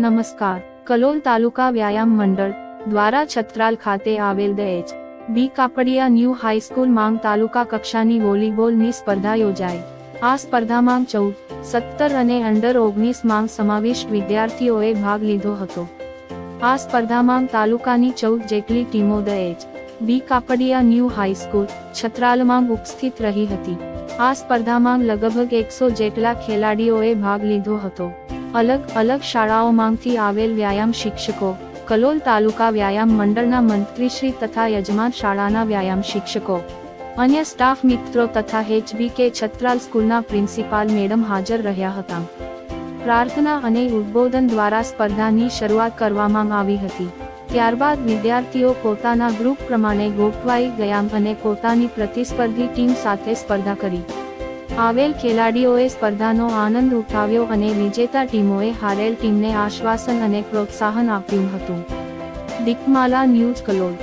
નમસ્કાર. કલોલ તાલુકા વ્યાયામ મંડળ દ્વારા છત્રાલ ખાતે આવેલ દહેજ બી કાપડિયા ન્યૂ હાઈસ્કૂલ માંગ તાલુકા કક્ષાની વોલીબોલની સ્પર્ધા યોજાઈ. આ સ્પર્ધામાં 14, 17 અને અંડર 19 માંગ સમાવિષ્ટ વિદ્યાર્થીઓએ ભાગ લીધો હતો. આ સ્પર્ધામાં તાલુકાની 14 જેટલી ટીમો દહેજ બી કાપડિયા ન્યૂ હાઈસ્કૂલ છત્રાલમાં ઉપસ્થિત રહી હતી. આ સ્પર્ધામાં લગભગ 100 જેટલા ખેલાડીઓએ ભાગ લીધો હતો. અલગ અલગ શાળાઓમાંથી આવેલ વ્યાયામ શિક્ષકો, કલોલ તાલુકા વ્યાયામ મંડળના મંત્રીશ્રી તથા યજમાન શાળાના વ્યાયામ શિક્ષકો, અન્ય સ્ટાફ મિત્રો તથા HBK છત્રાલ સ્કૂલના પ્રિન્સિપાલ મેડમ હાજર રહ્યા હતા. પ્રાર્થના અને ઉદ્બોધન દ્વારા સ્પર્ધાની શરૂઆત કરવામાં આવી હતી. ત્યારબાદ વિદ્યાર્થીઓ પોતાના ગ્રુપ પ્રમાણે ગોઠવાઈ ગયા અને પોતાની પ્રતિસ્પર્ધી ટીમ સાથે સ્પર્ધા કરી. આવેલ ખેલાડીઓએ સ્પર્ધાનો આનંદ ઉઠાવ્યો અને વિજેતા ટીમોએ હારેલ ટીમને આશ્વાસન અને પ્રોત્સાહન આપ્યું હતું. દીપમાલા ન્યૂઝ કલોલ.